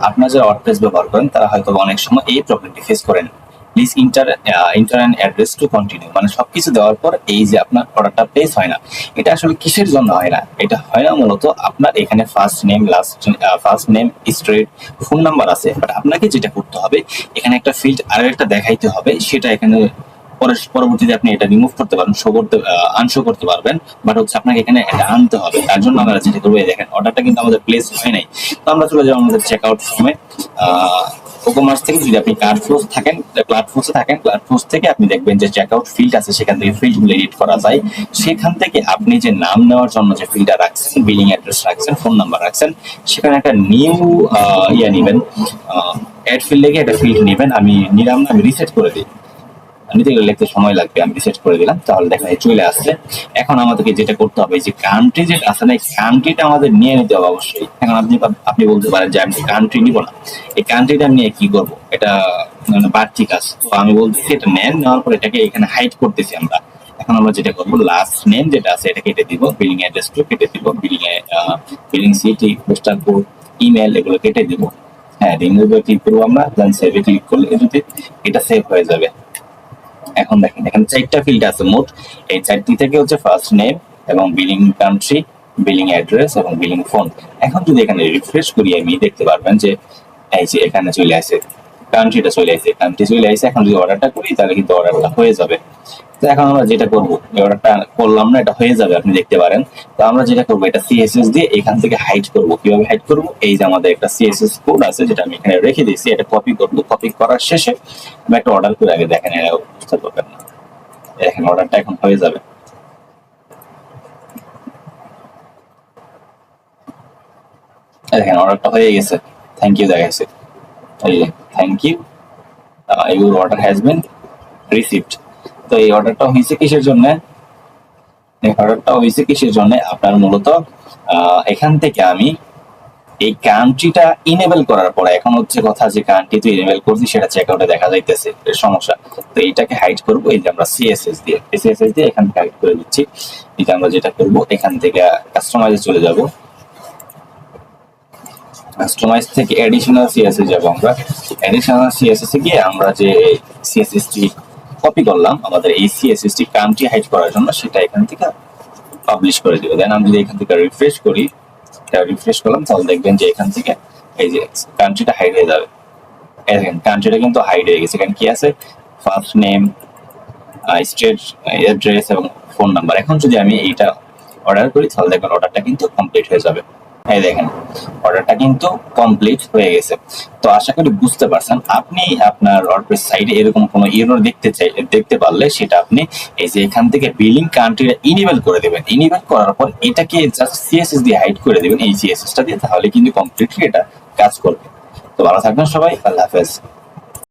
আপনারা যারা ওয়ার্ডপ্রেস ব্যবহার করেন তারা হয়তো অনেক সময় এই প্রবলেমটি ফেস করেন। Please inter and address to continue, মানে সবকিছু দেওয়ার পর এই যে আপনার অর্ডারটা প্লেস হয় না, এটা আসলে কিসের জন্য হয় না? এটা হয় না মূলত আপনার এখানে first name street phone number আছে, বাট আপনাকে যেটা করতে হবে এখানে একটা ফিল্ড আরো একটা দেখাইতে হবে, সেটা এখানে পরবর্তীতে আপনি এটা রিমুভ করতে পারবেন, আনশো করতে পারবেন, বাট হচ্ছে আপনাকে এখানে এটা আনতে হবে। তার জন্য আমরা যেটা করবো, দেখেন অর্ডারটা কিন্তু আমাদের প্লেস হয় নাই, তো আমরা চলে যাবো আমাদের চেক আউট ফর্মে। কোকোমার্স থেকে যদি আপনি ক্লাউডফ্লোরে থাকেন, ক্লাউডফ্লোর থেকে আপনি দেখবেন যে চেকআউট ফিল্ড আছে, সেখান থেকে ফিল্ডগুলো এডিট করা যায়। সেখান থেকে আপনি যে নাম নেওয়ার জন্য যে ফিল্ডটা রাখছেন, বিলিং অ্যাড্রেস রাখছেন, ফোন নাম্বার রাখছেন, সেখানে একটা নিউ নেবেন, অ্যাড ফিল্ড লিখে একটা ফিল্ড নেবেন। আমি নিলাম না, আমি রিসেট করে দিই, নিতে গেলে লিখতে সময় লাগবে, আমি রিসেট করে দিলাম, তাহলে দেখা যায় চলে আসছে। এখন আমাদেরকে যেটা করতে হবে, যে কান্ট্রি যেটা আছে না, এই কান্ট্রিটা আমাদের নিয়ে নিতে হবে অবশ্যই। এখন আপনি বলতে পারেন যে আমি কান্ট্রি নিব না, এই কান্ট্রিটা নিয়ে কি করব, এটা বাড়তি কাজ। তো আমি বলতেছি এটা নেওয়ার পর এটাকে এখানে হাইড করতেছি আমরা। এখন আমরা যেটা করবো, লাস্ট নেম যেটা আছে এটা কেটে দিব, বিলিং অ্যাড্রেস কেটে দিব, billing city, postal code, email এগুলো কেটে দিব। হ্যাঁ, রিমুভে ক্লিক করবো আমরা, দেন সেভে ক্লিক করলে এটা সেভ হয়ে যাবে। এখন দেখেন এখানে 4টা ফিল্ড আছে মোট, এই 4টি থেকে হচ্ছে ফার্স্ট নেম এবং বিলিং কান্ট্রি, বিলিং অ্যাড্রেস এবং বিলিং ফোন। এখন যদি এখানে রিফ্রেশ করি, আমি দেখতে পারবেন যে এই যে এখানে চলে আসে, কান্ট্রি চলে আসে। এখন যদি অর্ডারটা করি তাহলে কিন্তু অর্ডারটা হয়ে যাবে। তো এখন আমরা যেটা করবো, অর্ডারটা করলাম না, এটা হয়ে যাবে, আপনি দেখতে পারেন। তো আমরা যেটা করবো, এটা সিএসএস দিয়ে এখান থেকে হাইড করবো। কিভাবে হাইড করবো? এই যে আমাদের একটা সিএসএস কোড আছে, যেটা আমি এখানে রেখে দিয়েছি, এটা কপি করবো। কপি করার শেষে আমি একটা অর্ডার করে আগে দেখেন, এটা বুঝতে পারবেন না, দেখেন অর্ডারটা এখন হয়ে যাবে। দেখেন অর্ডারটা হয়ে গেছে, থ্যাংক ইউ দেখাইছে, এই যে thank you, your order has been received. তো এই অর্ডারটা হয়েছে কিসের জন্য? আপনার মূলত এখান থেকে আমি এই কান্ট্রিটা ইনেবল করার পরে, এখন হচ্ছে কথা যে কান্ট্রি তো ইনেবল করছি, সেটা চেকআউটে দেখা যাইতেছে, সমস্যা। তো এইটাকে হাইড করবো, এই যে আমরা সিএসএস দিয়ে এখান থেকে হাইড করে দিচ্ছি। এটা আমরা যেটা করবো, এখান থেকে কাস্টমাইজে চলে যাব, কাস্টমাইজ থেকে এডিশনাল সিএসএস যাব আমরা। এডিশনাল সিএসএস এ গিয়ে আমরা যে সিএসএস টি কপি করলাম আমাদের এই সিএসএস টি কান্ট্রি হাইড করার জন্য, সেটা এখান থেকে পাবলিশ করে দিব। দেন আমি যদি এখান থেকে রিফ্রেশ করি, রিফ্রেশ করলাম, তাহলে দেখবেন যে এখান থেকে এই যে কান্ট্রিটা হাইড হয়ে যাবে। দেখেন কান্ট্রিটা কিন্তু হাইড হয়ে গেছে। এখানে কি আছে? ফার্স্ট নেম, স্টেট, অ্যাড্রেস এবং ফোন নাম্বার। এখন যদি আমি এইটা অর্ডার করি, তাহলে দেখবেন অর্ডারটা কিন্তু কমপ্লিট হয়ে যাবে। এই দেখেন অর্ডারটা কিন্তু কমপ্লিট হয়ে গেছে। তো আশা করি বুঝতে পারছেন। আপনি আপনার ওয়ার্ডপ্রেস সাইটে এরকম কোনো এরর দেখতে পারলে, সেটা আপনি এই যে এখান থেকে বিলিং কান্ট্রিটা ইনেবল করে দেবেন। ইনেবল করার পর এটাকে জাস্ট সিএসএস দিয়ে হাইড করে দেবেন, এই সিএসএসটা দিয়ে, তাহলে কিন্তু কমপ্লিটলি এটা কাজ করবে। তো ভালো থাকবেন সবাই, আল্লাহ হাফেজ।